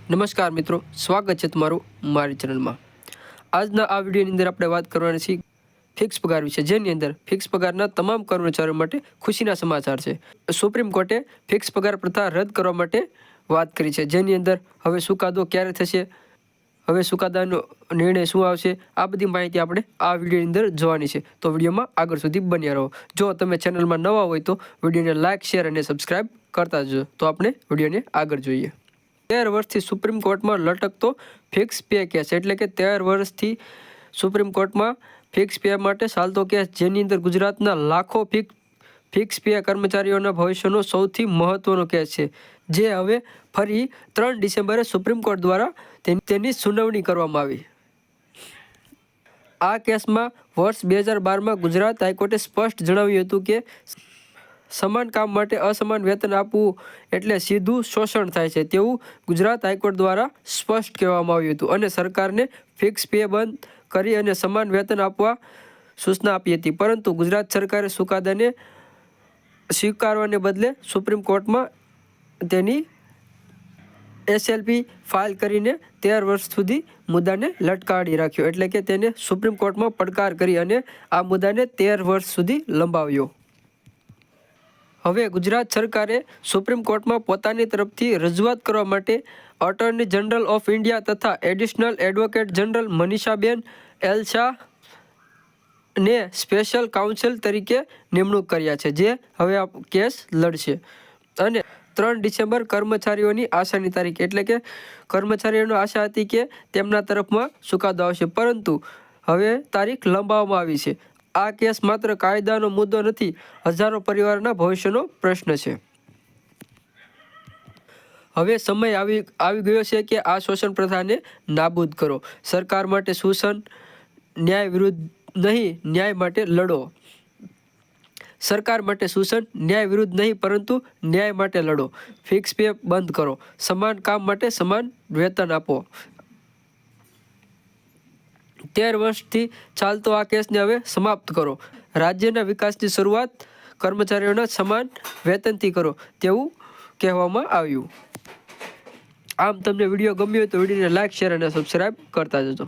નમસ્કાર મિત્રો, સ્વાગત છે તમારું મારી ચેનલમાં। આજના આ વિડીયોની અંદર આપણે વાત કરવાની છે ફિક્સ પગાર વિશે, જેની અંદર ફિક્સ પગારના તમામ કર્મચારીઓ માટે ખુશીના સમાચાર છે। સુપ્રીમ કોર્ટે ફિક્સ પગાર પ્રથા રદ કરવા માટે વાત કરી છે, જેની અંદર હવે ચુકાદો ક્યારે થશે, હવે ચુકાદાનો નિર્ણય શું આવશે, આ બધી માહિતી આપણે આ વિડીયોની અંદર જોવાની છે। તો વિડીયોમાં આગળ સુધી બન્યા રહો। જો તમે ચેનલમાં નવા હોય તો વિડીયોને લાઇક, શેર અને સબસ્ક્રાઇબ કરતા જજો। તો આપણે વિડીયોને આગળ જોઈએ। 13 વર્ષથી સુપ્રીમ કોર્ટમાં લટકતો ફિક્સ પે કેસ, એટલે કે 13 વર્ષથી સુપ્રીમ કોર્ટમાં ફિક્સ પે માટે ચાલતો કેસ, જેની અંદર ગુજરાતના લાખો ફિક્સ પે કર્મચારીઓના ભવિષ્યનો સૌથી મહત્વનો કેસ છે, જે હવે ફરી 3 ડિસેમ્બરે સુપ્રીમ કોર્ટ દ્વારા તેની સુનાવણી કરવામાં આવી। આ કેસમાં વર્ષ 2012માં ગુજરાત હાઈકોર્ટે સ્પષ્ટ જણાવ્યું હતું કે સમાન કામ માટે અસમાન વેતન આપવું એટલે સીધું શોષણ થાય છે તેવું ગુજરાત હાઈકોર્ટ દ્વારા સ્પષ્ટ કહેવામાં આવ્યું હતું, અને સરકારને ફિક્સ પે બંધ કરી અને સમાન વેતન આપવા સૂચના આપી હતી। પરંતુ ગુજરાત સરકારે ચુકાદાને સ્વીકારવાને બદલે સુપ્રીમ કોર્ટમાં તેની SLP ફાઇલ કરીને 13 વર્ષ સુધી મુદ્દાને લટકાવી રાખ્યો, એટલે કે તેને સુપ્રીમ કોર્ટમાં પડકાર કરી અને આ મુદ્દાને 13 વર્ષ સુધી લંબાવ્યો। હવે ગુજરાત સરકારે સુપ્રીમ કોર્ટમાં પોતાની તરફથી રજૂઆત કરવા માટે એટર્ની જનરલ ઓફ ઇન્ડિયા તથા એડિશનલ એડવોકેટ જનરલ મનીષાબેન એલ શાહને સ્પેશિયલ કાઉન્સિલ તરીકે નિમણૂક કર્યા છે, જે હવે આ કેસ લડશે। અને 3 ડિસેમ્બર કર્મચારીઓની આશાની તારીખ, એટલે કે કર્મચારીઓની આશા હતી કે તેમના તરફમાં ચુકાદો આવશે, પરંતુ હવે તારીખ લંબાવવામાં આવી છે। આ કેસ માત્ર કાયદાનો મુદ્દો નથી, હજારો પરિવારોના ભવિષ્યનો પ્રશ્ન છે। હવે સમય આવી ગયો છે કે આ શોષણ પ્રથાને નાબૂદ કરો। સરકાર માટે શોષણ ન્યાય વિરુદ્ધ નહીં, ન્યાય માટે લડો। સરકાર માટે શોષણ ન્યાય વિરુદ્ધ નહીં, પરંતુ ન્યાય માટે લડો। ફિક્સ પે બંધ કરો, સમાન કામ માટે સમાન વેતન આપો। 13 વર્ષથી ચાલતો આ કેસને હવે સમાપ્ત કરો। રાજ્યના વિકાસની શરૂઆત કર્મચારીઓના સમાન વેતનથી કરો તેવું કહેવામાં આવ્યું। આમ તમને વિડીયો ગમ્યો હોય તો વિડીયોને લાઇક, શેર અને સબસ્ક્રાઇબ કરતા જજો।